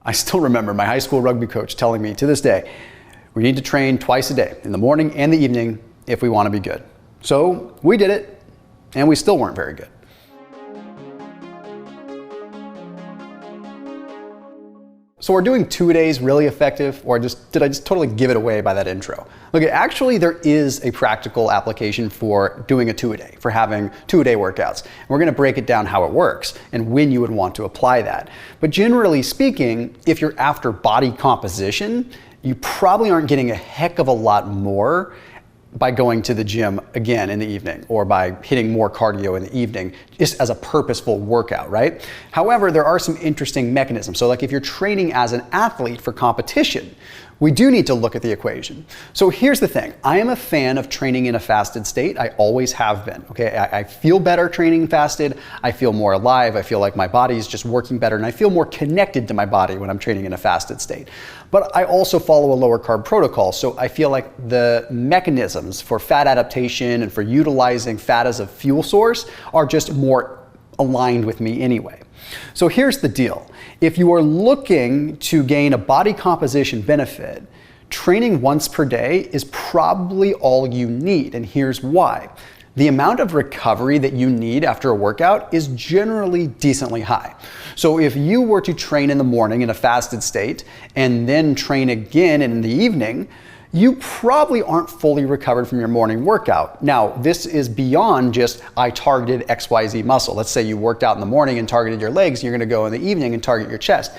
I still remember my high school rugby coach telling me to this day, we need to train twice a day, in the morning and the evening, if we want to be good. So we did it, and we still weren't very good. So are doing 2-a-days really effective, or did I just totally give it away by that intro? Look, actually there is a practical application for doing a 2-a-day, for having 2-a-day workouts. And we're gonna break it down how it works and when you would want to apply that. But generally speaking, if you're after body composition, you probably aren't getting a heck of a lot more by going to the gym again in the evening, or by hitting more cardio in the evening, just as a purposeful workout, right? However, there are some interesting mechanisms. So like if you're training as an athlete for competition, we do need to look at the equation. So here's the thing. I am a fan of training in a fasted state. I always have been, okay? I feel better training fasted. I feel more alive. I feel like my body is just working better, and I feel more connected to my body when I'm training in a fasted state. But I also follow a lower carb protocol, so I feel like the mechanisms for fat adaptation and for utilizing fat as a fuel source are just more aligned with me anyway. So here's the deal. If you are looking to gain a body composition benefit, training once per day is probably all you need, and here's why. The amount of recovery that you need after a workout is generally decently high. So if you were to train in the morning in a fasted state and then train again in the evening, you probably aren't fully recovered from your morning workout. Now, this is beyond just, I targeted XYZ muscle. Let's say you worked out in the morning and targeted your legs, you're gonna go in the evening and target your chest.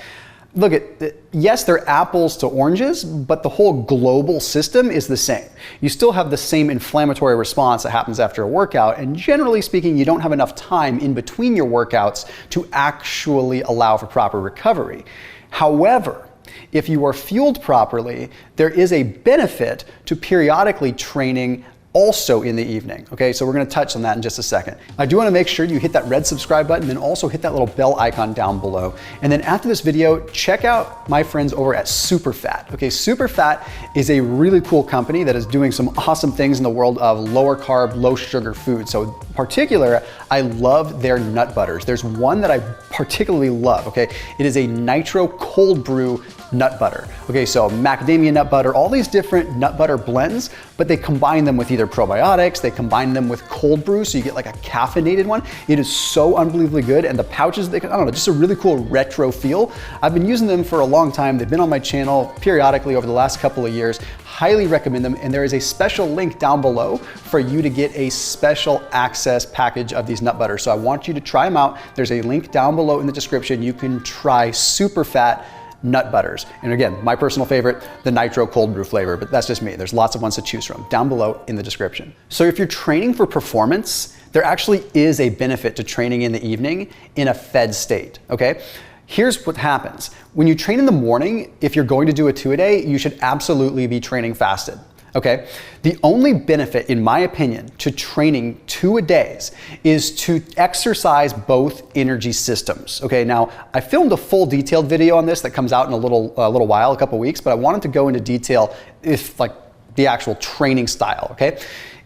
Look, yes, they're apples to oranges, but the whole global system is the same. You still have the same inflammatory response that happens after a workout, and generally speaking, you don't have enough time in between your workouts to actually allow for proper recovery. However, if you are fueled properly, there is a benefit to periodically training also in the evening. Okay, so we're gonna touch on that in just a second. I do wanna make sure you hit that red subscribe button and also hit that little bell icon down below. And then after this video, check out my friends over at Superfat. Okay, Superfat is a really cool company that is doing some awesome things in the world of lower carb, low sugar food. So in particular, I love their nut butters. There's one that I particularly love, okay? It is a nitro cold brew nut butter. Okay, so macadamia nut butter, all these different nut butter blends, but they combine them with either probiotics, they combine them with cold brew, so you get like a caffeinated one. It is so unbelievably good, and the pouches, I don't know, just a really cool retro feel. I've been using them for a long time. They've been on my channel periodically over the last couple of years. Highly recommend them, and there is a special link down below for you to get a special access package of these nut butters. So I want you to try them out. There's a link down below in the description. You can try Superfat nut butters. And again, my personal favorite, the nitro cold brew flavor, but that's just me. There's lots of ones to choose from down below in the description. So if you're training for performance, there actually is a benefit to training in the evening in a fed state, okay? Here's what happens. When you train in the morning, if you're going to do a 2-a-day, you should absolutely be training fasted. Okay, the only benefit, in my opinion, to training 2-a-days is to exercise both energy systems. Okay, now I filmed a full detailed video on this that comes out in a little while, a couple weeks, but I wanted to go into detail if like the actual training style. Okay.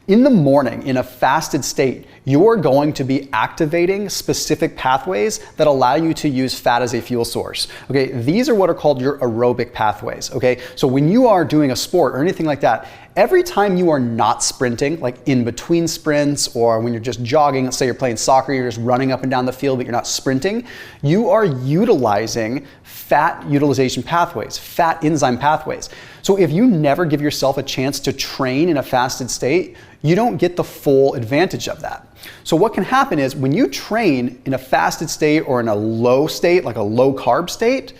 In the morning, in a fasted state, you're going to be activating specific pathways that allow you to use fat as a fuel source. Okay, these are what are called your aerobic pathways. Okay, so when you are doing a sport or anything like that, every time you are not sprinting, like in between sprints, or when you're just jogging, let's say you're playing soccer, you're just running up and down the field, but you're not sprinting, you are utilizing fat utilization pathways, fat enzyme pathways. So if you never give yourself a chance to train in a fasted state, you don't get the full advantage of that. So what can happen is when you train in a fasted state or in a low state, like a low carb state,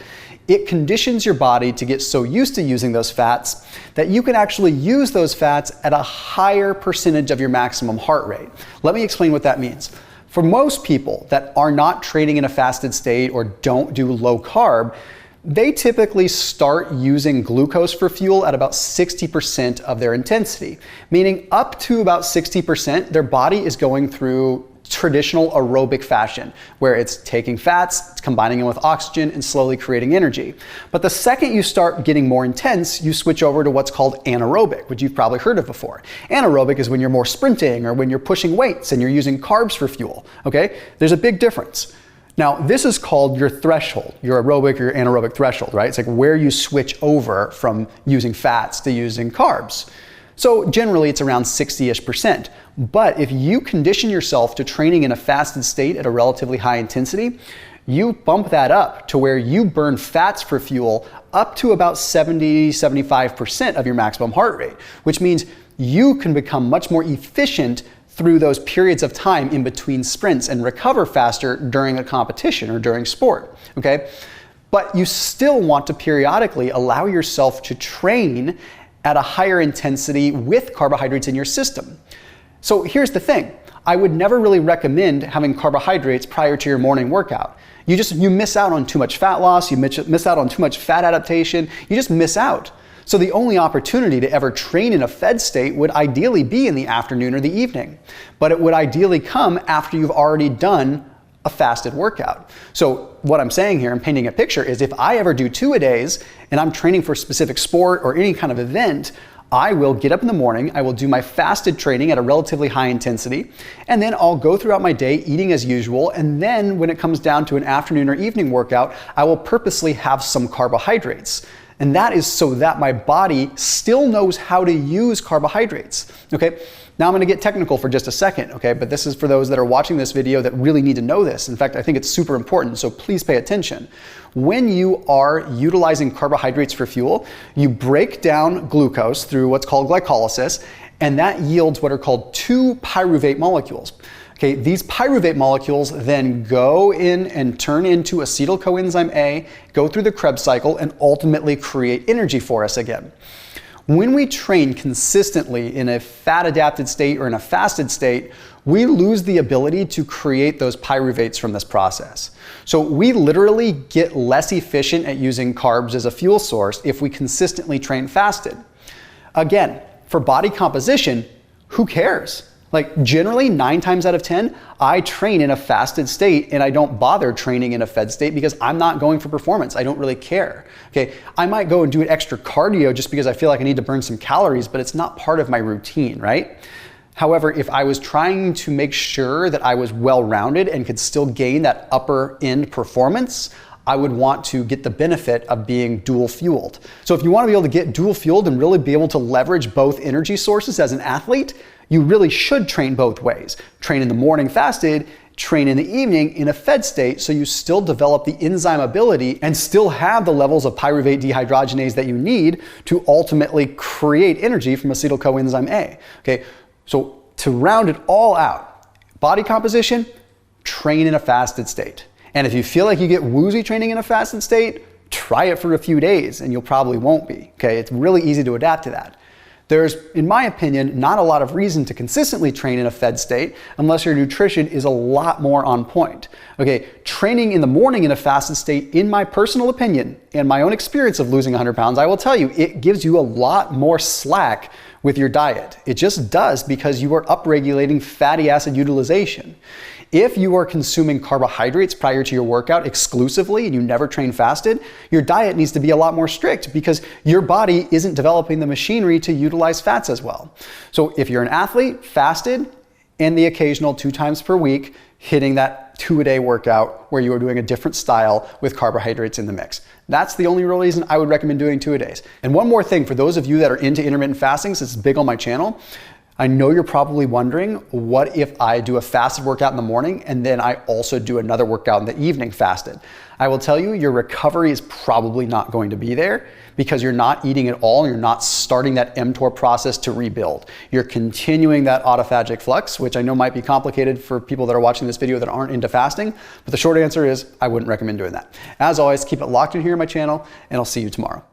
it conditions your body to get so used to using those fats that you can actually use those fats at a higher percentage of your maximum heart rate. Let me explain what that means. For most people that are not training in a fasted state or don't do low carb, they typically start using glucose for fuel at about 60% of their intensity, meaning up to about 60%, their body is going through traditional aerobic fashion, where it's taking fats, it's combining them with oxygen, and slowly creating energy. But the second you start getting more intense, you switch over to what's called anaerobic, which you've probably heard of before. Anaerobic is when you're more sprinting or when you're pushing weights and you're using carbs for fuel, okay? There's a big difference. Now, this is called your threshold, your aerobic or your anaerobic threshold, right? It's like where you switch over from using fats to using carbs. So generally it's around 60-ish%. But if you condition yourself to training in a fasted state at a relatively high intensity, you bump that up to where you burn fats for fuel up to about 70-75% of your maximum heart rate, which means you can become much more efficient through those periods of time in between sprints and recover faster during a competition or during sport, okay? But you still want to periodically allow yourself to train at a higher intensity with carbohydrates in your system. So here's the thing. I would never really recommend having carbohydrates prior to your morning workout. You miss out on too much fat loss, you miss out on too much fat adaptation, you just miss out. So the only opportunity to ever train in a fed state would ideally be in the afternoon or the evening, but it would ideally come after you've already done a fasted workout. So what I'm saying here, I'm painting a picture, is if I ever do 2-a-days and I'm training for a specific sport or any kind of event, I will get up in the morning, I will do my fasted training at a relatively high intensity, and then I'll go throughout my day eating as usual, and then when it comes down to an afternoon or evening workout, I will purposely have some carbohydrates. And that is so that my body still knows how to use carbohydrates, okay? Now I'm gonna get technical for just a second, okay? But this is for those that are watching this video that really need to know this. In fact, I think it's super important, so please pay attention. When you are utilizing carbohydrates for fuel, you break down glucose through what's called glycolysis, and that yields what are called 2 pyruvate molecules. Okay, these pyruvate molecules then go in and turn into acetyl coenzyme A, go through the Krebs cycle, and ultimately create energy for us again. When we train consistently in a fat-adapted state or in a fasted state, we lose the ability to create those pyruvates from this process. So we literally get less efficient at using carbs as a fuel source if we consistently train fasted. Again, for body composition, who cares? Like generally 9 times out of 10, I train in a fasted state and I don't bother training in a fed state because I'm not going for performance. I don't really care. Okay, I might go and do an extra cardio just because I feel like I need to burn some calories, but it's not part of my routine, right? However, if I was trying to make sure that I was well-rounded and could still gain that upper end performance, I would want to get the benefit of being dual fueled. So if you want to be able to get dual fueled and really be able to leverage both energy sources as an athlete, you really should train both ways. Train in the morning fasted, train in the evening in a fed state so you still develop the enzyme ability and still have the levels of pyruvate dehydrogenase that you need to ultimately create energy from acetyl coenzyme A. Okay, so to round it all out, body composition, train in a fasted state. And if you feel like you get woozy training in a fasted state, try it for a few days and you'll probably won't be. Okay, it's really easy to adapt to that. There's, in my opinion, not a lot of reason to consistently train in a fed state unless your nutrition is a lot more on point. Okay, training in the morning in a fasted state, in my personal opinion and my own experience of losing 100 pounds, I will tell you, it gives you a lot more slack with your diet. It just does because you are upregulating fatty acid utilization. If you are consuming carbohydrates prior to your workout exclusively and you never train fasted, your diet needs to be a lot more strict because your body isn't developing the machinery to utilize fats as well. So if you're an athlete, fasted, and the occasional 2 times per week, hitting that 2-a-day workout where you are doing a different style with carbohydrates in the mix. That's the only real reason I would recommend doing 2-a-days. And one more thing, for those of you that are into intermittent fasting, since it's big on my channel, I know you're probably wondering, what if I do a fasted workout in the morning and then I also do another workout in the evening fasted? I will tell you, your recovery is probably not going to be there because you're not eating at all and you're not starting that mTOR process to rebuild. You're continuing that autophagic flux, which I know might be complicated for people that are watching this video that aren't into fasting, but the short answer is I wouldn't recommend doing that. As always, keep it locked in here on my channel and I'll see you tomorrow.